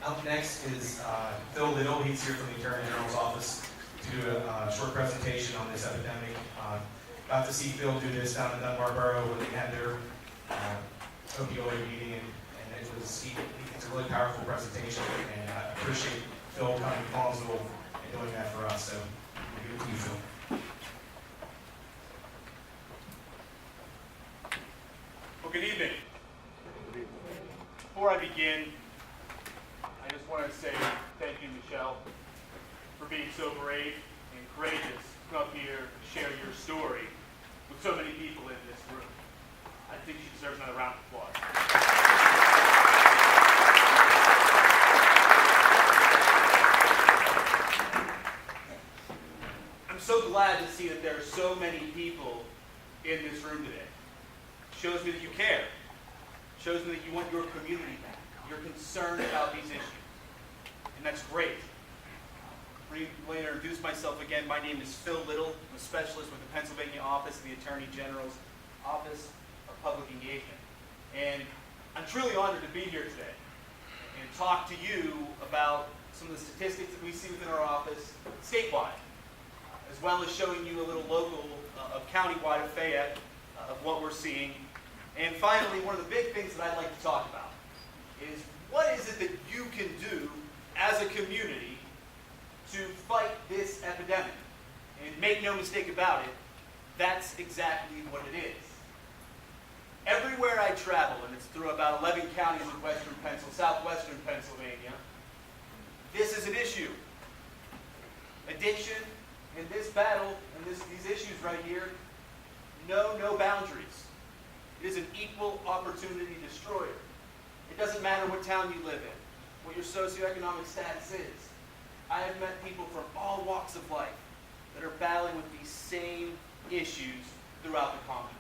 Up next is Phil Little. He's here from the Attorney General's office to do a short presentation on this epidemic. Got to see Phil do this down in Dunbar Borough when they had their opioid meeting, and it's a really powerful presentation, and I appreciate Phil coming to Collinsville and doing that for us. So, I'll give it to you, Phil. Well, good evening. Before I begin, I just want to say thank you, Michelle, for being so brave and courageous to come up here and share your story with so many people in this room. I think she deserves another round of applause. I'm so glad to see that there are so many people in this room today. Shows me that you care. Shows me that you want your community back. You're concerned about these issues. And that's great. I'm going to introduce myself again. My name is Phil Little. I'm a specialist with the Pennsylvania Office of the Attorney General's Office of Public Engagement. And I'm truly honored to be here today and talk to you about some of the statistics that we see within our office statewide, as well as showing you a little local of countywide of Fayette of what we're seeing. And finally, one of the big things that I'd like to talk about is what is it that you can do as a community to fight this epidemic? And make no mistake about it, that's exactly what it is. Everywhere I travel, and it's through about 11 counties in southwestern Pennsylvania, this is an issue. Addiction and this battle and these issues right here know no boundaries. It is an equal opportunity destroyer. It doesn't matter what town you live in, what your socioeconomic status is. I have met people from all walks of life that are battling with these same issues throughout the Commonwealth.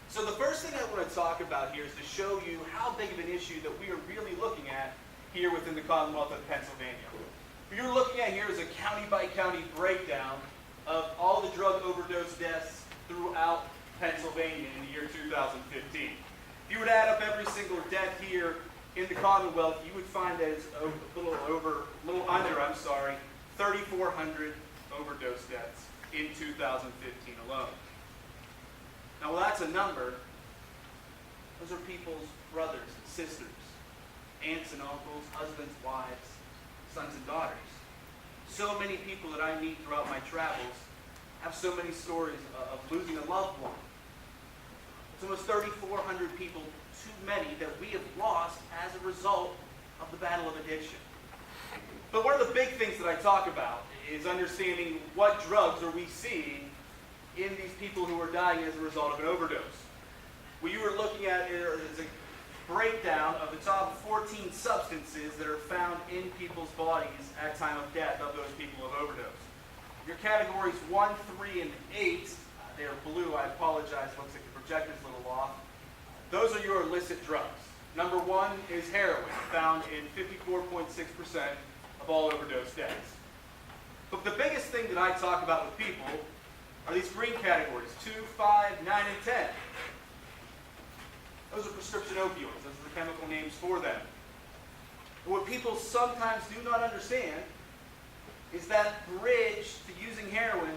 So the first thing I want to talk about here is to show you how big of an issue that we are really looking at here within the Commonwealth of Pennsylvania. What you're looking at here is a county-by-county breakdown of all the drug overdose deaths throughout Pennsylvania in the year 2015. If you would add up every single death here in the Commonwealth, you would find that it's a little under 3,400 overdose deaths in 2015 alone. Now, while that's a number, those are people's brothers and sisters, aunts and uncles, husbands, wives, sons and daughters. So many people that I meet throughout my travels have so many stories of losing a loved one. It's almost 3,400 people too many that we have lost as a result of the battle of addiction. But one of the big things that I talk about is understanding what drugs are we seeing in these people who are dying as a result of an overdose. What you were looking at is a breakdown of the top 14 substances that are found in people's bodies at time of death of those people who have overdosed. Your categories 1, 3, and 8, they are blue. I apologize. Looks like the projector's a little off. Those are your illicit drugs. Number 1 is heroin, found in 54.6% of all overdose deaths. But the biggest thing that I talk about with people are these green categories, 2, 5, 9, and 10. Those are prescription opioids. Those are the chemical names for them. But what people sometimes do not understand is that bridge to using heroin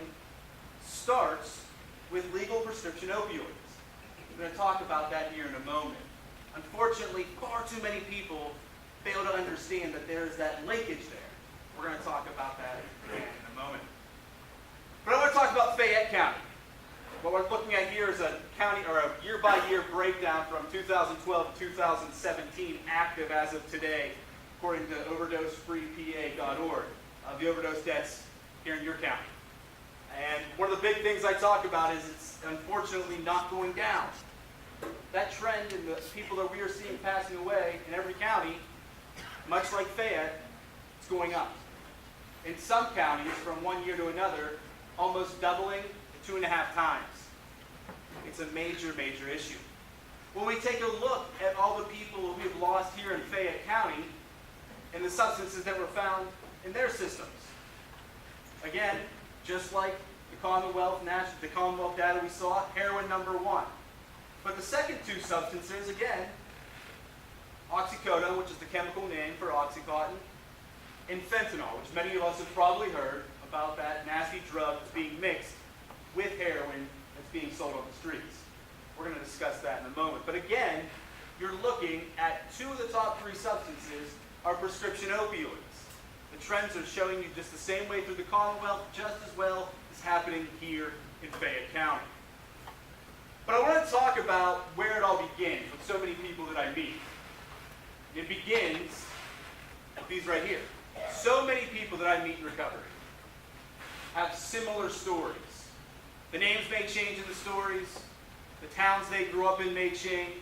starts with legal prescription opioids. We're going to talk about that here in a moment. Unfortunately, far too many people fail to understand that there is that linkage there. We're going to talk about that in a moment. But I want to talk about Fayette County. What we're looking at here is a county or a year-by-year breakdown from 2012 to 2017, active as of today, according to overdosefreepa.org, of the overdose deaths here in your county. And one of the big things I talk about is it's unfortunately not going down. That trend in the people that we are seeing passing away in every county, much like Fayette, it's going up. In some counties, from one year to another, almost doubling to 2.5 times. It's a major, major issue. When we take a look at all the people we've lost here in Fayette County and the substances that were found in their systems, again, just like the Commonwealth data we saw, heroin number 1. But the second 2 substances, again, oxycodone, which is the chemical name for Oxycontin, and fentanyl, which many of us have probably heard about that nasty drug that's being mixed with heroin that's being sold on the streets. We're going to discuss that in a moment. But again, you're looking at two of the top three substances are prescription opioids. The trends are showing you just the same way through the Commonwealth, just as well as happening here in Fayette County. But I want to talk about where it all begins with so many people that I meet. It begins with these right here. So many people that I meet in recovery have similar stories. The names may change in the stories, the towns they grew up in may change,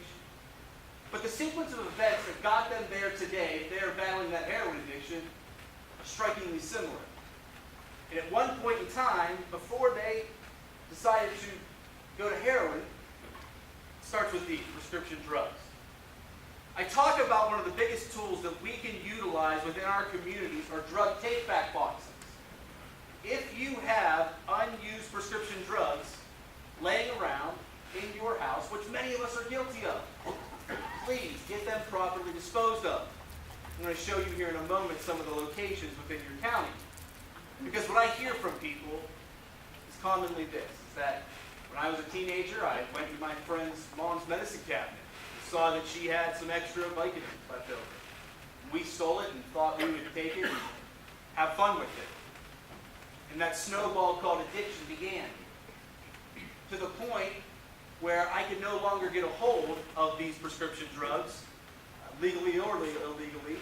but the sequence of events that got them there today, if they are battling that heroin addiction, are strikingly similar. And at one point in time, before they decided to go to heroin, it starts with the prescription drugs. I talk about one of the biggest tools that we can utilize within our communities are drug take-back boxes. If you have unused prescription drugs laying around in your house, which many of us are guilty of, please get them properly disposed of. I'm going to show you here in a moment some of the locations within your county. Because what I hear from people is commonly this, is that when I was a teenager, I went to my friend's mom's medicine cabinet, saw that she had some extra Vicodin left over. We stole it and thought we would take it and have fun with it. And that snowball called addiction began. To the point where I could no longer get a hold of these prescription drugs, legally or illegally.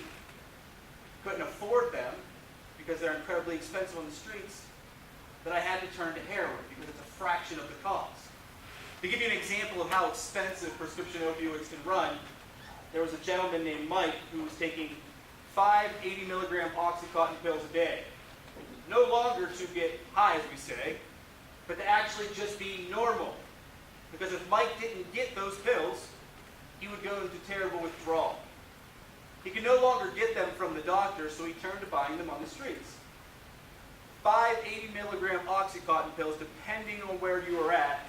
Couldn't afford them because they're incredibly expensive on the streets, that I had to turn to heroin because it's a fraction of the cost. To give you an example of how expensive prescription opioids can run, there was a gentleman named Mike who was taking 5 80-milligram Oxycontin pills a day. No longer to get high, as we say, but to actually just be normal. Because if Mike didn't get those pills, he would go into terrible withdrawal. He could no longer get them from the doctor, so he turned to buying them on the streets. 5 80-milligram Oxycontin pills, depending on where you are at,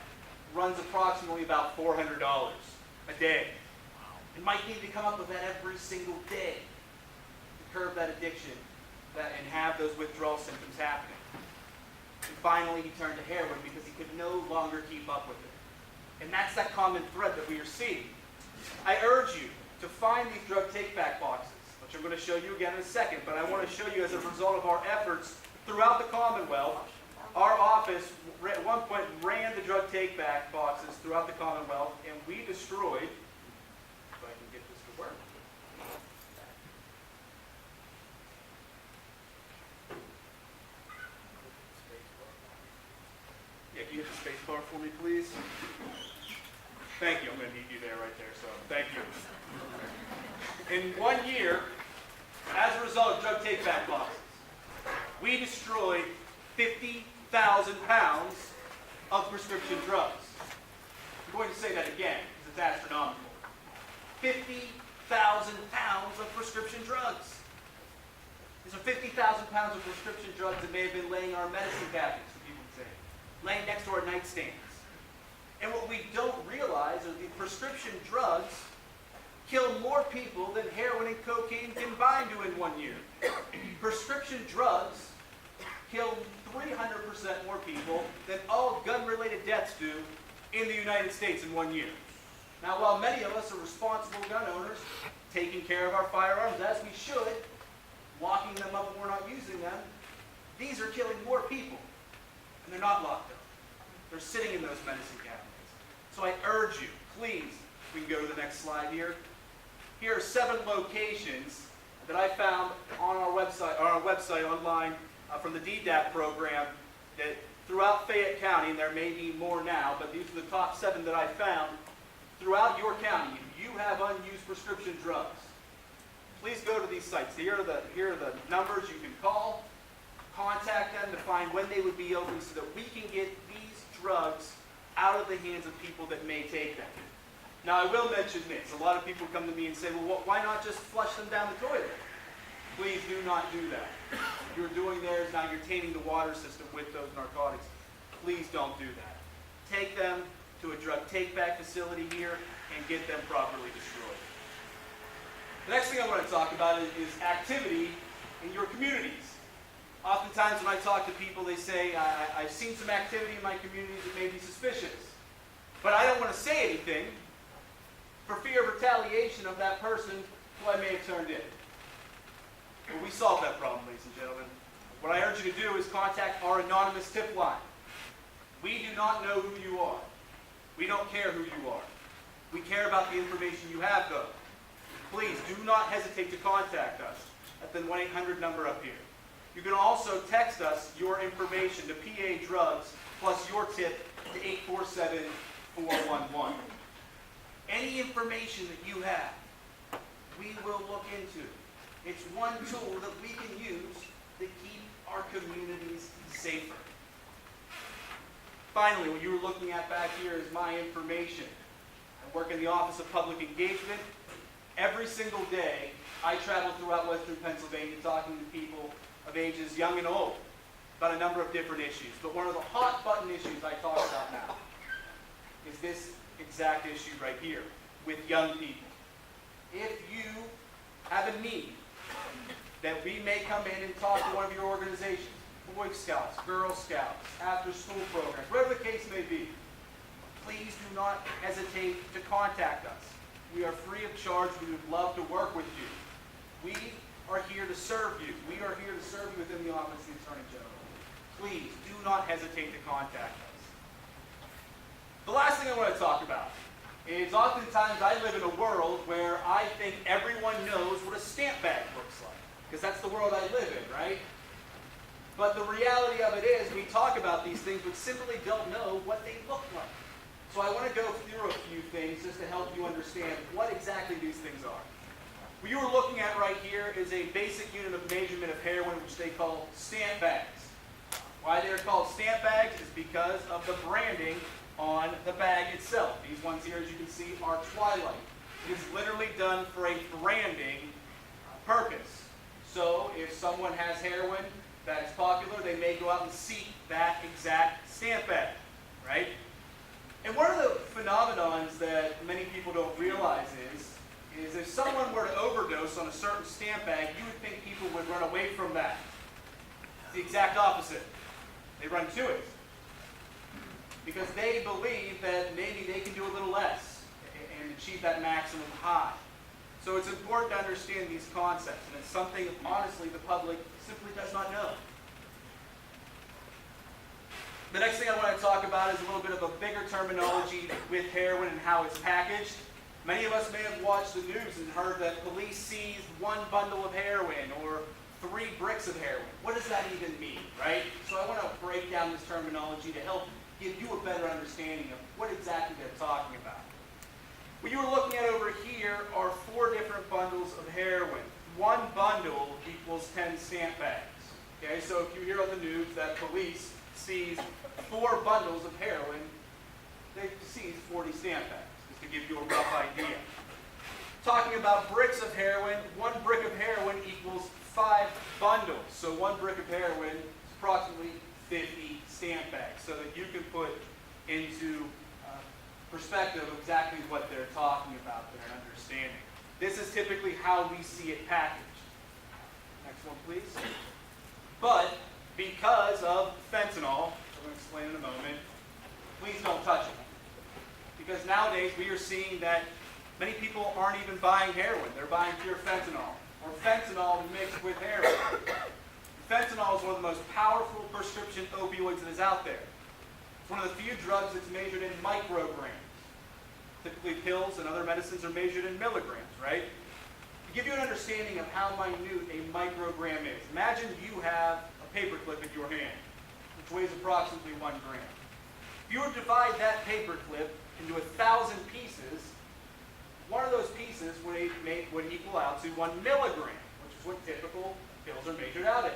runs approximately about $400 a day. And Mike needed to come up with that every single day to curb that addiction and have those withdrawal symptoms happening. And finally, he turned to heroin because he could no longer keep up with it. And that's that common thread that we are seeing. I urge you to find these drug take-back boxes, which I'm going to show you again in a second, but I want to show you as a result of our efforts throughout the Commonwealth, our office at one point ran the drug take-back boxes throughout the Commonwealth, and we destroyed, if I can get this to work, yeah, can you hit the space bar for me, please? Thank you. I'm going to need you there right there, so thank you. In 1 year, as a result of drug take-back boxes, we destroyed 50,000 pounds of prescription drugs. I'm going to say that again because it's astronomical. 50,000 pounds of prescription drugs. These are 50,000 pounds of prescription drugs that may have been laying in our medicine cabinets, as people would say, laying next to our nightstands. And what we don't realize is the prescription drugs kill more people than heroin and cocaine combined do in 1 year. Prescription drugs kill 300% more people than all gun-related deaths do in the United States in 1 year. Now, while many of us are responsible gun owners, taking care of our firearms as we should, locking them up when we're not using them, these are killing more people. And they're not locked up. They're sitting in those medicine cabinets. So I urge you, please, we can go to the next slide here. Here are 7 locations that I found on our website online from the DDAP program that throughout Fayette County, and there may be more now, but these are the top 7 that I found throughout your county. If you have unused prescription drugs, please go to these sites. Here are the numbers you can call, contact them to find when they would be open so that we can get these drugs out of the hands of people that may take them. Now, I will mention this. A lot of people come to me and say, well, why not just flush them down the toilet? Please do not do that. What you're doing there is now you're tainting the water system with those narcotics. Please don't do that. Take them to a drug take-back facility here and get them properly destroyed. The next thing I want to talk about is activity in your communities. Oftentimes when I talk to people, they say, I've seen some activity in my community that may be suspicious. But I don't want to say anything for fear of retaliation of that person who I may have turned in. Well, we solved that problem, ladies and gentlemen. What I urge you to do is contact our anonymous tip line. We do not know who you are. We don't care who you are. We care about the information you have, though. Please do not hesitate to contact us at the 1-800 number up here. You can also text us your information to PA Drugs plus your tip to 847-411. Any information that you have, we will look into. It's one tool that we can use to keep our communities safer. Finally, what you were looking at back here is my information. I work in the Office of Public Engagement. Every single day, I travel throughout Western Pennsylvania talking to people of ages young and old about a number of different issues. But one of the hot button issues I talk about now is this exact issue right here with young people. If you have a need that we may come in and talk to one of your organizations, Boy Scouts, Girl Scouts, after-school programs, whatever the case may be, please do not hesitate to contact us. We are free of charge. We would love to work with you. We are here to serve you. We are here to serve you within the Office of the Attorney General. Please do not hesitate to contact us. The last thing I want to talk about is oftentimes I live in a world where I think everyone knows what a stamp bag looks like, because that's the world I live in, right? But the reality of it is we talk about these things but simply don't know what they look like. So I want to go through a few things just to help you understand what exactly these things are. What you are looking at right here is a basic unit of measurement of heroin, which they call stamp bags. Why they're called stamp bags is because of the branding on the bag itself. These ones here, as you can see, are Twilight. It is literally done for a branding purpose. So if someone has heroin that is popular, they may go out and seek that exact stamp bag, right? And one of the phenomenons that many people don't realize is if someone were to overdose on a certain stamp bag, you would think people would run away from that. It's the exact opposite. They run to it. Because they believe that maybe they can do a little less and achieve that maximum high. So it's important to understand these concepts, and it's something, honestly, the public simply does not know. The next thing I want to talk about is a little bit of a bigger terminology with heroin and how it's packaged. Many of us may have watched the news and heard that police seized 1 bundle of heroin or 3 bricks of heroin. What does that even mean, right? So I want to break down this terminology to help give you a better understanding of what exactly they're talking about. What you are looking at over here are 4 different bundles of heroin. 1 bundle equals 10 stamp bags. Okay, so if you hear on the news that police seized 4 bundles of heroin, they seized 40 stamp bags, just to give you a rough idea. Talking about bricks of heroin, 1 brick of heroin equals 5 bundles. So 1 brick of heroin is approximately 50 stamp bags, so that you can put into perspective exactly what they're talking about there and understanding. This is typically how we see it packaged. Next one, please. But because of fentanyl, I'm going to explain in a moment, please don't touch it. Because nowadays we are seeing that many people aren't even buying heroin. They're buying pure fentanyl, or fentanyl mixed with heroin. Fentanyl is one of the most powerful prescription opioids that is out there. It's one of the few drugs that's measured in micrograms. Typically pills and other medicines are measured in milligrams, right? To give you an understanding of how minute a microgram is, imagine you have a paperclip in your hand, which weighs approximately 1 gram. If you were to divide that paperclip into 1,000 pieces, one of those pieces would equal out to 1 milligram, which is what typical pills are measured out in.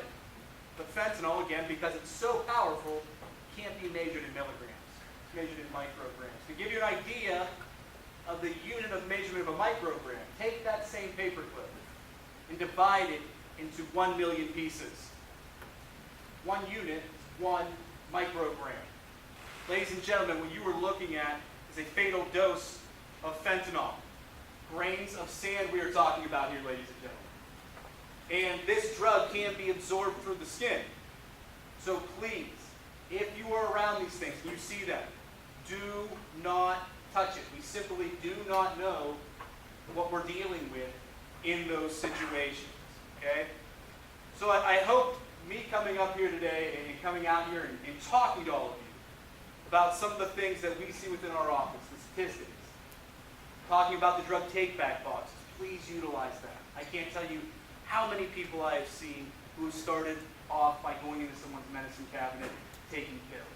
But fentanyl, again, because it's so powerful, can't be measured in milligrams. It's measured in micrograms. To give you an idea of the unit of measurement of a microgram, take that same paperclip and divide it into 1 million pieces. 1 unit is 1 microgram. Ladies and gentlemen, what you are looking at is a fatal dose of fentanyl. grains of sand we are talking about here, ladies and gentlemen. And this drug can be absorbed through the skin. So please, if you are around these things, you see them, do not touch it. We simply do not know what we're dealing with in those situations, okay? So I hope me coming up here today and coming out here and talking to all of you about some of the things that we see within our office, the statistics, talking about the drug take-back boxes, please utilize that. I can't tell you how many people I have seen who started off by going into someone's medicine cabinet, taking pills.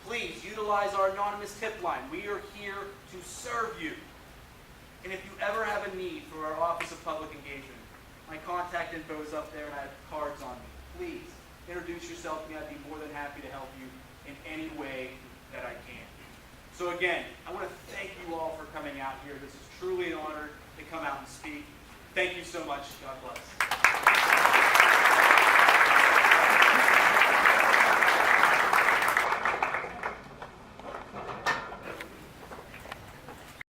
Please utilize our anonymous tip line. We are here to serve you. And if you ever have a need for our Office of Public Engagement, my contact info is up there and I have cards on me. Please introduce yourself to me. I'd be more than happy to help you in any way that I can. So again, I want to thank you all for coming out here. This is truly an honor to come out and speak. Thank you so much. God bless.